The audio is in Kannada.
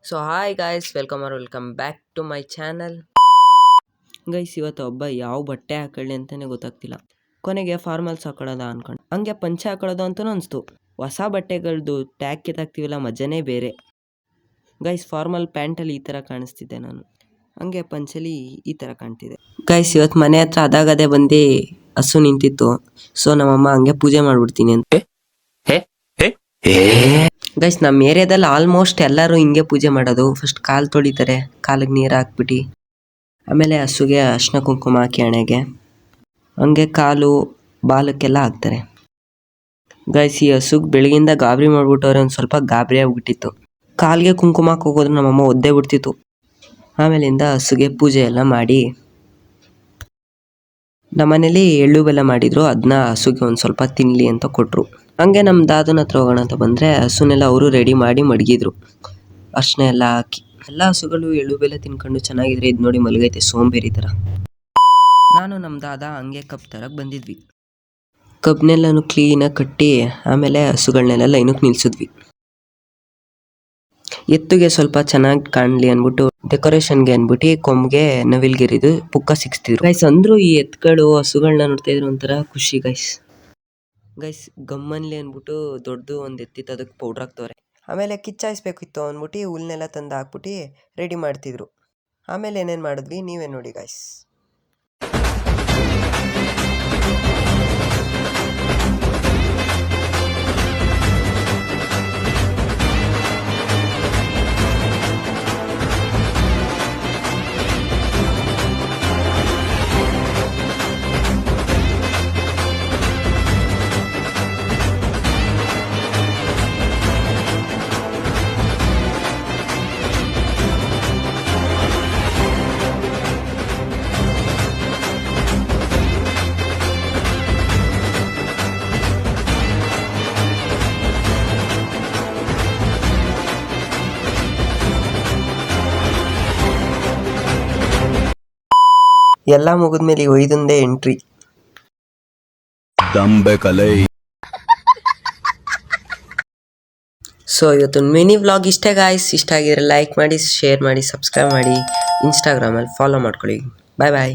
So hi guys, welcome back to my channel. Guys, ಇವತ್ತು ಒಬ್ಬ ಯಾವ ಬಟ್ಟೆ ಹಾಕೊಳ್ಳಿ ಅಂತಲೇ ಗೊತ್ತಾಗ್ತಿಲ್ಲ. ಕೊನೆಗೆ ಫಾರ್ಮಲ್ಸ್ ಹಾಕೊಳ್ಳೋದ ಅನ್ಕೊಂಡು ಹಂಗೆ ಪಂಚೆ ಹಾಕೊಳ್ಳೋದು ಅಂತಲೂ ಅನಿಸ್ತು. ಹೊಸ ಬಟ್ಟೆಗಳದ್ದು ಟ್ಯಾಗ್ ಕಿತ್ತಾಕ್ತೀವಲ್ಲ, ಮಜನೇ ಬೇರೆ. ಗೈಸ್, ಫಾರ್ಮಲ್ ಪ್ಯಾಂಟಲ್ಲಿ ಈ ಥರ ಕಾಣಿಸ್ತಿದ್ದೆ ನಾನು, ಹಂಗೆ ಪಂಚಲಿ ಈ ಥರ ಕಾಣ್ತಿದೆ. ಗೈಸ್, ಇವತ್ತು ಮನೆ ಹತ್ರ ಅದಾಗದೇ ಬಂದು ಹಸು ನಿಂತಿತ್ತು. ಸೊ ನಮ್ಮಮ್ಮ ಹಂಗೆ ಪೂಜೆ ಮಾಡ್ಬಿಡ್ತೀನಿ ಅಂತ. ಗೈಸ್, ನಮ್ಮ ಏರಿಯಾದಲ್ಲಿ ಆಲ್ಮೋಸ್ಟ್ ಎಲ್ಲರೂ ಹಿಂಗೆ ಪೂಜೆ ಮಾಡೋದು. ಫಸ್ಟ್ ಕಾಲು ತೊಳಿತಾರೆ, ಕಾಲಿಗೆ ನೀರು ಹಾಕ್ಬಿಟ್ಟು, ಆಮೇಲೆ ಹಸುಗೆ ಅರ್ಶಿನ ಕುಂಕುಮ ಹಾಕಿ ಹಣೆಗೆ, ಹಂಗೆ ಕಾಲು ಬಾಲಕ್ಕೆಲ್ಲ ಹಾಕ್ತಾರೆ. ಗೈಸ್, ಈ ಹಸುಗೆ ಬೆಳಗಿಂದ ಗಾಬರಿ ಮಾಡ್ಬಿಟ್ಟವ್ರೆ. ಒಂದು ಸ್ವಲ್ಪ ಗಾಬರಿ ಆಗ್ಬಿಟ್ಟಿತ್ತು. ಕಾಲಿಗೆ ಕುಂಕುಮ ಹಾಕೋದ್ರೆ ನಮ್ಮಮ್ಮ ಒದ್ದೇ ಬಿಡ್ತಿತ್ತು. ಆಮೇಲಿಂದ ಹಸುಗೆ ಪೂಜೆ ಎಲ್ಲ ಮಾಡಿ, ನಮ್ಮನೇಲಿ ಎಳ್ಳು ಬೆಲ್ಲ ಮಾಡಿದ್ರು. ಅದನ್ನ ಹಸುಗೆ ಒಂದು ಸ್ವಲ್ಪ ತಿನ್ನಲಿ ಅಂತ ಕೊಟ್ಟರು. ಹಂಗೆ ನಮ್ಮ ದಾದನ ಹತ್ರ ಹೋಗೋಣ ಅಂತ ಬಂದರೆ ಹಸುನೆಲ್ಲ ಅವರು ರೆಡಿ ಮಾಡಿ ಮಡಗಿದ್ರು, ಅರ್ಶಿನ ಎಲ್ಲ ಹಾಕಿ. ಎಲ್ಲ ಹಸುಗಳು ಎಳ್ಳು ಬೆಲ್ಲ ತಿನ್ಕೊಂಡು ಚೆನ್ನಾಗಿದ್ರೆ ಇದು ನೋಡಿ ಮಲಗೈತೆ ಸೋಂಬೇರಿ ಥರ. ನಾನು ನಮ್ಮ ದಾದ ಹಂಗೆ ಕಬ್ಬು ತರಕ್ಕೆ ಬಂದಿದ್ವಿ. ಕಬ್ಬನ್ನೆಲ್ಲನೂ ಕ್ಲೀನಾಗಿ ಕಟ್ಟಿ ಆಮೇಲೆ ಹಸುಗಳನ್ನೆಲ್ಲ ಲೈನಕ್ಕೆ ನಿಲ್ಸಿದ್ವಿ. ಎತ್ತುಗೆ ಸ್ವಲ್ಪ ಚೆನ್ನಾಗಿ ಕಾಣಲಿ ಅಂದ್ಬಿಟ್ಟು ಡೆಕೋರೇಷನ್ಗೆ ಅಂದ್ಬಿಟ್ಟು ಕೊಂಬಿಗೆ ನವಿಲ್ಗಿರಿದು ಪುಕ್ಕ ಸಿಕ್ಸ್ತಿದ್ರು. ಗೈಸ್, ಅಂದ್ರು ಈ ಎತ್ತುಗಳು ಹಸುಗಳನ್ನ ನೋಡ್ತಾ ಇದ್ರು ಒಂಥರ ಖುಷಿ. ಗೈಸ್ ಗಮ್ಮನ್ಲಿ ಅಂದ್ಬಿಟ್ಟು ದೊಡ್ಡದು ಒಂದು ಎತ್ತಿತ್ತು, ಅದಕ್ಕೆ ಪೌಡ್ರ್ ಹಾಕ್ತವ್ರೆ. ಆಮೇಲೆ ಕಿಚ್ಚಾಯಿಸ್ಬೇಕಿತ್ತು ಅಂದ್ಬಿಟ್ಟು ಹುಲ್ನೆಲ್ಲ ತಂದು ಹಾಕ್ಬಿಟ್ಟು ರೆಡಿ ಮಾಡ್ತಿದ್ರು. ಆಮೇಲೆ ಏನೇನು ಮಾಡಿದ್ವಿ ನೀವೇ ನೋಡಿ ಗೈಸ್. ಎಲ್ಲ ಮುಗಿದ್ಮೇಲೆ ಒಯ್ದಂದೇ ಎಂಟ್ರಿ. ಸೊ ಇವತ್ತು ಮಿನಿ ವ್ಲಾಗ್ ಇಷ್ಟೇ ಗಾಯ್ಸ್. ಇಷ್ಟ ಆಗಿದ್ರೆ ಲೈಕ್ ಮಾಡಿ, ಶೇರ್ ಮಾಡಿ, ಸಬ್ಸ್ಕ್ರೈಬ್ ಮಾಡಿ, ಇನ್ಸ್ಟಾಗ್ರಾಮಲ್ಲಿ ಫಾಲೋ ಮಾಡ್ಕೊಳ್ಳಿ. ಬಾಯ್ ಬಾಯ್.